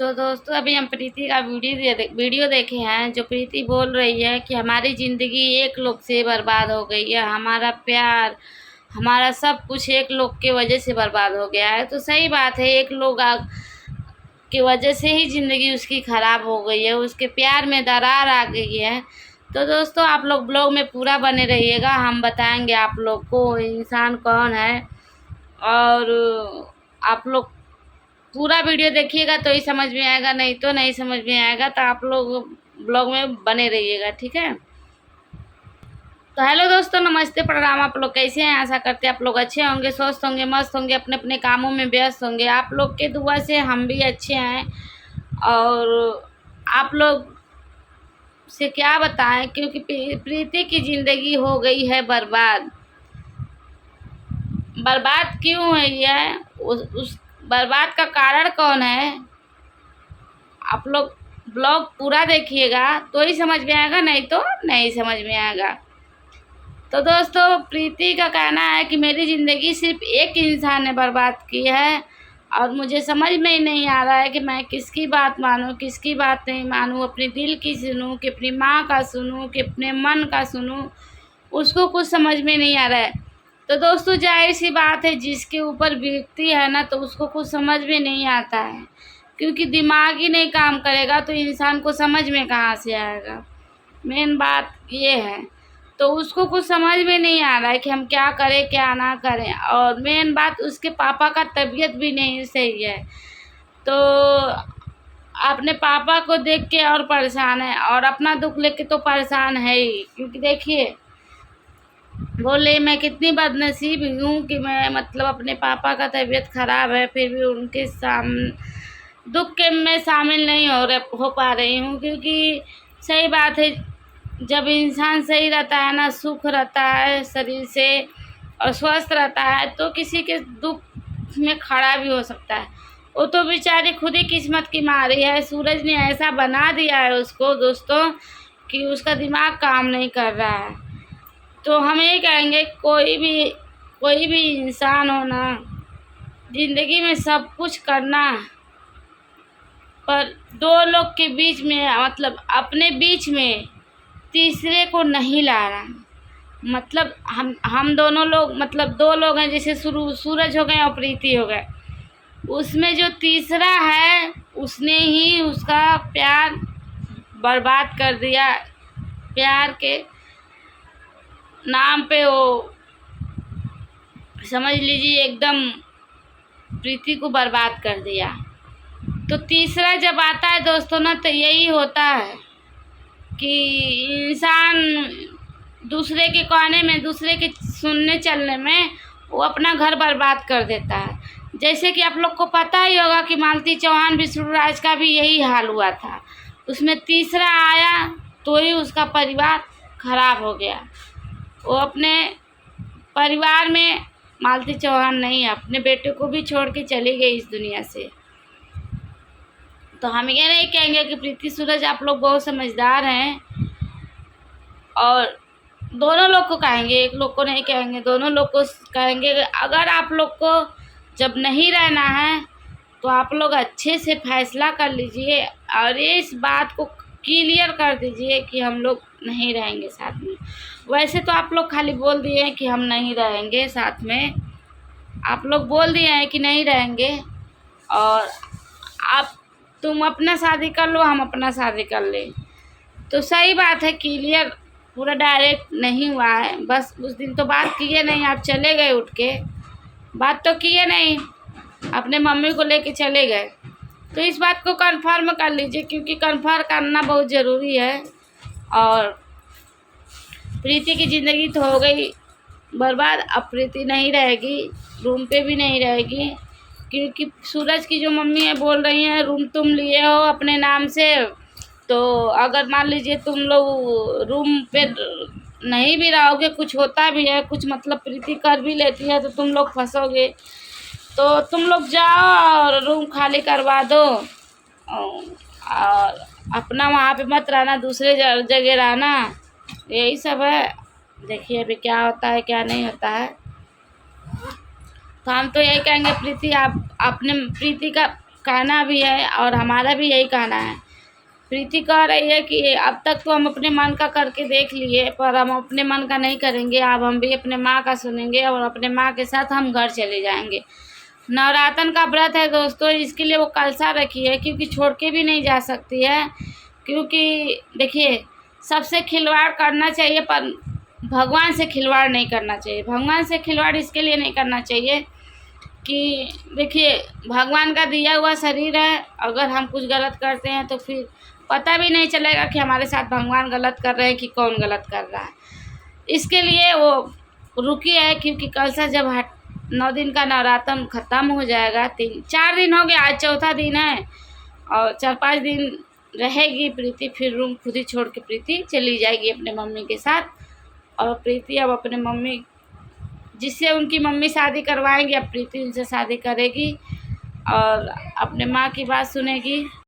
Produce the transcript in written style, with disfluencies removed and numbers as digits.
तो दोस्तों अभी हम प्रीति का वीडियो देखे हैं, जो प्रीति बोल रही है कि हमारी ज़िंदगी एक लोग से बर्बाद हो गई है, हमारा प्यार, हमारा सब कुछ एक लोग के वजह से बर्बाद हो गया है। तो सही बात है, एक लोग की वजह से ही ज़िंदगी उसकी ख़राब हो गई है, उसके प्यार में दरार आ गई है। तो दोस्तों आप लोग ब्लॉग में पूरा बने रहिएगा, हम बताएंगे आप लोग को इंसान कौन है, और आप लोग पूरा वीडियो देखिएगा तो ही समझ में आएगा, नहीं तो नहीं समझ में आएगा। तो आप लोग ब्लॉग में बने रहिएगा, ठीक है। तो हेलो दोस्तों, नमस्ते, प्रणाम। आप लोग कैसे हैं? आशा करते हैं आप लोग अच्छे होंगे, स्वस्थ होंगे, मस्त होंगे, अपने अपने कामों में व्यस्त होंगे। आप लोग के दुआ से हम भी अच्छे हैं। और आप लोग से क्या बताएं, क्योंकि प्रीति की ज़िंदगी हो गई है बर्बाद। बर्बाद क्यों हुई है, उस बर्बाद का कारण कौन है? आप लोग ब्लॉग पूरा देखिएगा तो ही समझ में आएगा, नहीं तो नहीं समझ में आएगा। तो दोस्तों प्रीति का कहना है कि मेरी ज़िंदगी सिर्फ एक इंसान ने बर्बाद की है, और मुझे समझ में ही नहीं आ रहा है कि मैं किसकी बात मानूं, किसकी बात नहीं मानूं, अपने दिल की सुनूं कि अपनी माँ का सुनूं कि अपने मन का सुनूं, उसको कुछ समझ में नहीं आ रहा है। तो दोस्तों जाहिर सी बात है, जिसके ऊपर बीतती है ना, तो उसको कुछ समझ में नहीं आता है, क्योंकि दिमाग ही नहीं काम करेगा तो इंसान को समझ में कहाँ से आएगा। मेन बात ये है। तो उसको कुछ समझ में नहीं आ रहा है कि हम क्या करें क्या ना करें, और मेन बात उसके पापा का तबीयत भी नहीं सही है। तो अपने पापा को देख के और परेशान है, और अपना दुख लेके तो परेशान है ही, क्योंकि देखिए बोले मैं कितनी बदनसीब हूँ कि मैं मतलब अपने पापा का तबीयत ख़राब है, फिर भी उनके दुख के में शामिल नहीं हो पा रही हूँ। क्योंकि सही बात है, जब इंसान सही रहता है ना, सुख रहता है शरीर से और स्वस्थ रहता है, तो किसी के दुख में खड़ा भी हो सकता है। वो तो बेचारी खुद ही किस्मत की मारी है, सूरज ने ऐसा बना दिया है उसको दोस्तों कि उसका दिमाग काम नहीं कर रहा है। तो हम ये कहेंगे, कोई भी इंसान हो ना, ज़िंदगी में सब कुछ करना, पर दो लोग के बीच में, मतलब अपने बीच में तीसरे को नहीं लाना। मतलब हम दोनों लोग, मतलब दो लोग हैं, जैसे सूरज हो गए और प्रीति हो गए, उसमें जो तीसरा है उसने ही उसका प्यार बर्बाद कर दिया। प्यार के नाम पे वो समझ लीजिए एकदम प्रीति को बर्बाद कर दिया। तो तीसरा जब आता है दोस्तों ना, तो यही होता है कि इंसान दूसरे के कहने में, दूसरे के सुनने चलने में वो अपना घर बर्बाद कर देता है। जैसे कि आप लोग को पता ही होगा कि मालती चौहान विष्णुराज का भी यही हाल हुआ था। उसमें तीसरा आया तो ही उसका परिवार खराब हो गया। वो अपने परिवार में मालती चौहान नहीं, अपने बेटे को भी छोड़ के चली गई इस दुनिया से। तो हम ये नहीं कहेंगे कि प्रीति सूरज आप लोग बहुत समझदार हैं, और दोनों लोग को कहेंगे, एक लोग को नहीं कहेंगे, दोनों लोग को कहेंगे। अगर आप लोग को जब नहीं रहना है तो आप लोग अच्छे से फैसला कर लीजिए, और इस बात को क्लियर कर दीजिए कि हम लोग नहीं रहेंगे साथ में। वैसे तो आप लोग खाली बोल दिए हैं कि हम नहीं रहेंगे साथ में, आप लोग बोल दिए हैं कि नहीं रहेंगे, और तुम अपना शादी कर लो, हम अपना शादी कर लें। तो सही बात है, क्लियर पूरा डायरेक्ट नहीं हुआ है। बस उस दिन तो बात किए नहीं, आप चले गए उठ के, बात तो किए नहीं, अपने मम्मी को लेके चले गए। तो इस बात को कंफर्म कर लीजिए, क्योंकि कंफर्म करना बहुत ज़रूरी है। और प्रीति की ज़िंदगी तो हो गई बर्बाद, अब प्रीति नहीं रहेगी, रूम पे भी नहीं रहेगी, क्योंकि सूरज की जो मम्मी है बोल रही हैं रूम तुम लिए हो अपने नाम से, तो अगर मान लीजिए तुम लोग रूम पे नहीं भी रहोगे, कुछ होता भी है, कुछ मतलब प्रीति कर भी लेती है, तो तुम लोग फंसोगे। तो तुम लोग जाओ और रूम खाली करवा दो, और अपना वहाँ पे मत रहना, दूसरे जगह रहना। यही सब है। देखिए अभी क्या होता है क्या नहीं होता है। तो हम तो यही कहेंगे, प्रीति आप अपने प्रीति का कहना भी है और हमारा भी यही कहना है। प्रीति कह रही है कि अब तक तो हम अपने मन का करके देख लिए, पर हम अपने मन का नहीं करेंगे, अब हम भी अपने माँ का सुनेंगे और अपने माँ के साथ हम घर चले जाएंगे। नवरात्र का व्रत है दोस्तों, इसके लिए वो कलशा रखी है, क्योंकि छोड़ के भी नहीं जा सकती है। क्योंकि देखिए, सबसे खिलवाड़ करना चाहिए पर भगवान से खिलवाड़ नहीं करना चाहिए। भगवान से खिलवाड़ इसके लिए नहीं करना चाहिए कि देखिए, भगवान का दिया हुआ शरीर है, अगर हम कुछ गलत करते हैं तो फिर पता भी नहीं चलेगा कि हमारे साथ भगवान गलत कर रहे हैं कि कौन गलत कर रहा है। इसके लिए वो रुकी है, क्योंकि कलशा जब 9 दिन का नवरात्र ख़त्म हो जाएगा, 4 दिन हो गए, आज चौथा दिन है और 4-5 दिन रहेगी प्रीति, फिर रूम खुद ही छोड़ के प्रीति चली जाएगी अपने मम्मी के साथ। और प्रीति अब अपने मम्मी, जिससे उनकी मम्मी शादी करवाएंगी, अब प्रीति उनसे शादी करेगी और अपने माँ की बात सुनेगी।